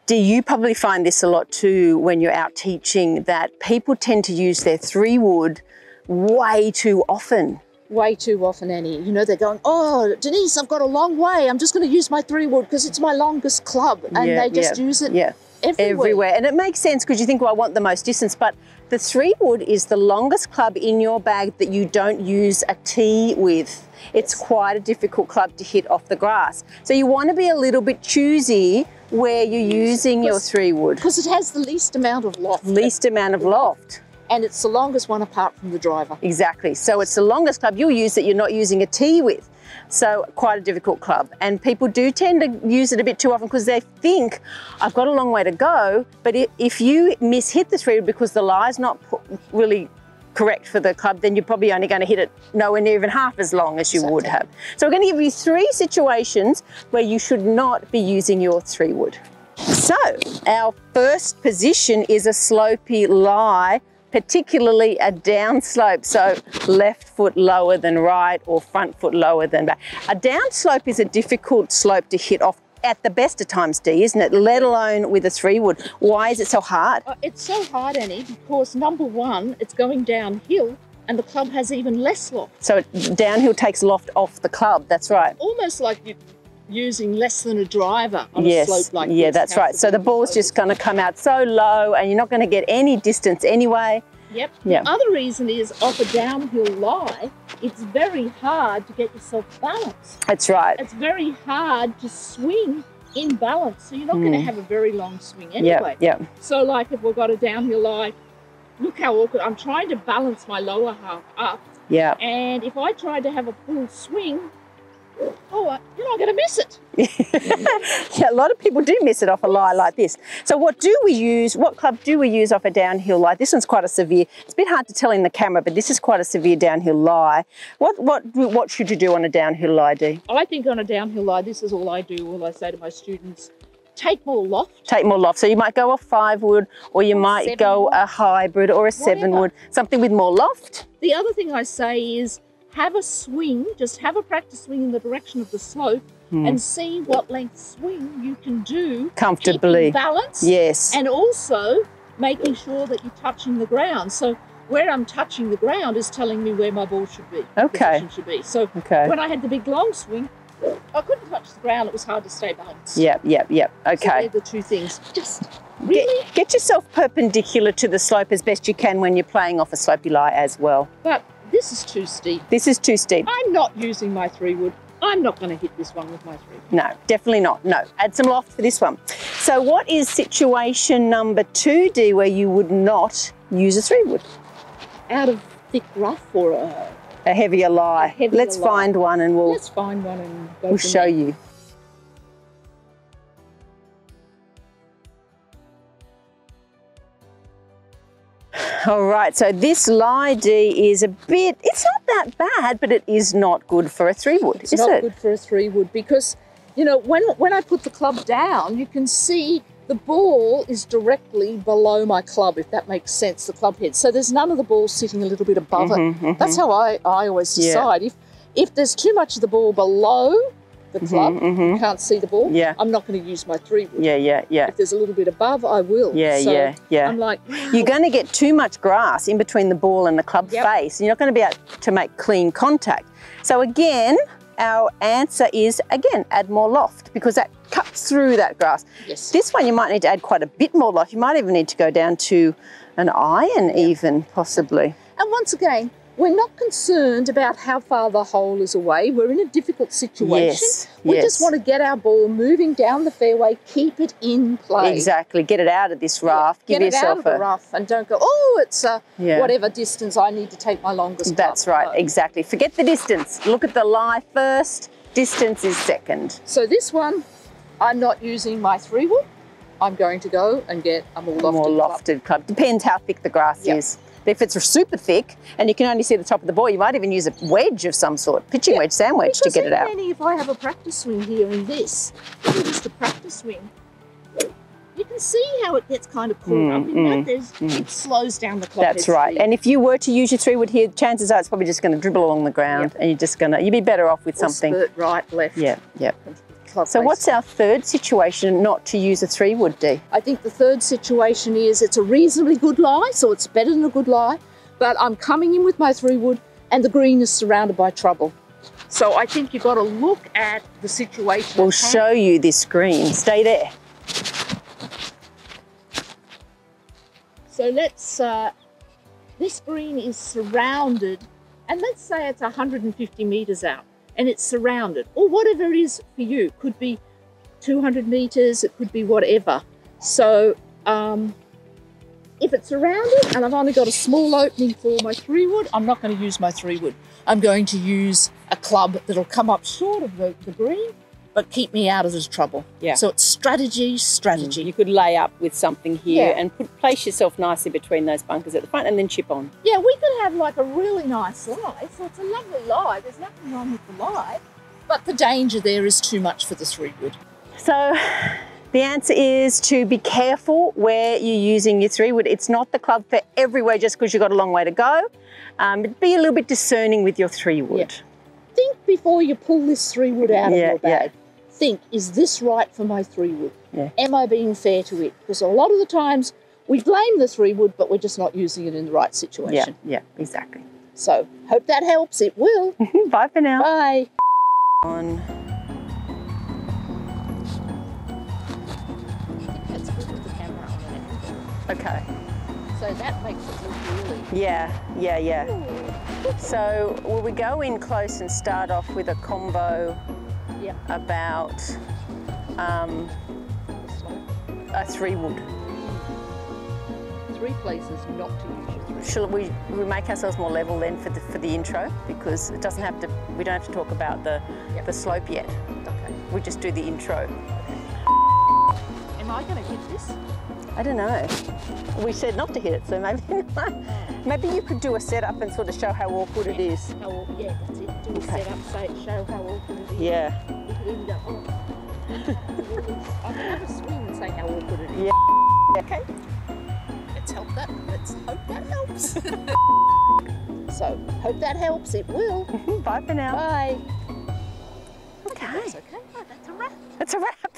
Do you probably find this a lot too when you're out teaching, that people tend to use their 3-wood way too often? Way too often, Annie. You know, they're going, oh, Dennise, I've got a long way. I'm just going to use my 3-wood because it's my longest club. And they just use it everywhere. And it makes sense because you think, well, I want the most distance, but the 3-wood is the longest club in your bag that you don't use a tee with. It's quite a difficult club to hit off the grass. So you want to be a little bit choosy where you're using your 3-wood. Because it has the least amount of loft. Least amount of loft. And it's the longest one apart from the driver. Exactly. So it's the longest club you'll use that you're not using a tee with. So quite a difficult club. And people do tend to use it a bit too often because they think, I've got a long way to go. But if you miss-hit the 3-wood because the lie's not really correct for the club, then you're probably only going to hit it nowhere near even half as long as you would have. So we're going to give you 3 situations where you should not be using your 3-wood. So our first position is a slopey lie, particularly a down slope, so left foot lower than right or front foot lower than back. A down slope is a difficult slope to hit off at the best of times, Dee, isn't it? Let alone with a 3-wood. Why is it so hard? It's so hard, Annie, because number one, it's going downhill and the club has even less loft. So downhill takes loft off the club, that's right. Almost like you're using less than a driver on a slope like this. Yeah, that's right. So the ball's just going to come out so low and you're not going to get any distance anyway. Yep. The other reason is off a downhill lie, it's very hard to get yourself balanced. That's right. It's very hard to swing in balance, so you're not going to have a very long swing anyway. Yeah. So like if we've got a downhill lie, look how awkward. I'm trying to balance my lower half up. Yeah. And if I try to have a full swing, you're not going to miss it. Yeah, a lot of people do miss it off a lie like this. So what club do we use off a downhill lie? This one's quite a severe, it's a bit hard to tell in the camera, but this is quite a severe downhill lie. What should you do on a downhill lie, Dee? I think on a downhill lie, this is all I do, all I say to my students, take more loft. Take more loft. So you might go a 5-wood or you might go a hybrid or a 7-wood, something with more loft. The other thing I say is, have a swing, just have a practice swing in the direction of the slope and see what length swing you can do comfortably. Balance. Yes. And also making sure that you're touching the ground. So where I'm touching the ground is telling me where my ball should be. Okay. Should be. So when I had the big long swing, I couldn't touch the ground. It was hard to stay balanced. Yep. Okay. So they're the 2 things. Just really get yourself perpendicular to the slope as best you can when you're playing off a slopey lie as well. But this is too steep. This is too steep. I'm not using my 3-wood. I'm not going to hit this one with my 3-wood. No, definitely not. No, add some loft for this one. So what is situation number 2, Dee, where you would not use a 3-wood? Out of thick rough or a heavier lie. Let's find one and we'll go show you. All right, so this lie, Dee, is it's not that bad, but it is not good for a 3-wood, is it? It's not good for a 3-wood because, you know, when I put the club down, you can see the ball is directly below my club, if that makes sense, the club head. So there's none of the ball sitting a little bit above it. That's how I always decide. If there's too much of the ball below the club, you can't see the ball, I'm not going to use my 3-wood. Yeah. If there's a little bit above, I will. Yeah. I'm like, you're going to get too much grass in between the ball and the club face, and you're not going to be able to make clean contact. So again, our answer is, again, add more loft because that cuts through that grass. Yes. This one you might need to add quite a bit more loft. You might even need to go down to an iron even, possibly. And once again, we're not concerned about how far the hole is away. We're in a difficult situation. We just want to get our ball moving down the fairway, keep it in play. Exactly. Get it out of this rough. Get it out of the rough and don't go, oh, it's whatever distance I need to take my longest. That's right. Exactly. Forget the distance. Look at the lie first. Distance is second. So this one, I'm not using my 3-wood. I'm going to go and get a more lofted club. Depends how thick the grass is. If it's super thick and you can only see the top of the ball, you might even use a wedge of some sort, pitching wedge, sand wedge to get it out. If I have a practice swing here in this, just a practice swing, you can see how it gets kind of caught up in that. It slows down the club. That's right. And if you were to use your 3-wood here, chances are it's probably just going to dribble along the ground and you'd be better off with something. Spurt right, left. Yeah. club So face. what's our third situation not to use a 3-wood, Dee? I think the third situation is it's a reasonably good lie, so it's better than a good lie, but I'm coming in with my 3-wood and the green is surrounded by trouble. So I think you've got to look at the situation. We'll show you this green. Stay there. So let's, this green is surrounded, and let's say it's 150 metres out, and it's surrounded, or whatever it is for you. It could be 200 metres, it could be whatever. So if it's surrounded and I've only got a small opening for my 3-wood, I'm not going to use my 3-wood. I'm going to use a club that'll come up short of the green, but keep me out of the trouble. Yeah. So it's strategy. You could lay up with something here Yeah. and place yourself nicely between those bunkers at the front and then chip on. Yeah, we could have like a really nice lie. So it's a lovely lie. There's nothing wrong with the lie. But the danger there is too much for the 3-wood. So the answer is to be careful where you're using your 3-wood. It's not the club for everywhere just because you've got a long way to go. But be a little bit discerning with your 3-wood. Yeah. Think before you pull this 3-wood out of your bag. Yeah. Think, is this right for my 3-wood? Yeah. Am I being fair to it? Because a lot of the times we blame the 3-wood, but we're just not using it in the right situation. Yeah, exactly. So hope that helps. It will. Bye for now. Bye. On. That's good with the camera on it. Okay. So that makes it look really... Yeah. Ooh. So will we go in close and start off with a combo about a 3-wood? 3 places not to use your 3-wood. Shall we make ourselves more level then for the intro, because it doesn't have to. We don't have to talk about the slope yet. Okay. We just do the intro. Am I going to hit this? I don't know. We said not to hit it, so maybe you could do a setup and sort of show how awkward it is. Yeah, that's it. Do a setup, show how awkward it is. Yeah. We could even go, I can have a swing and say how awkward it is. Yeah. Okay. Let's hope that helps. So, hope that helps. It will. Bye for now. Bye. Okay. That's okay. Oh, that's a wrap. That's a wrap.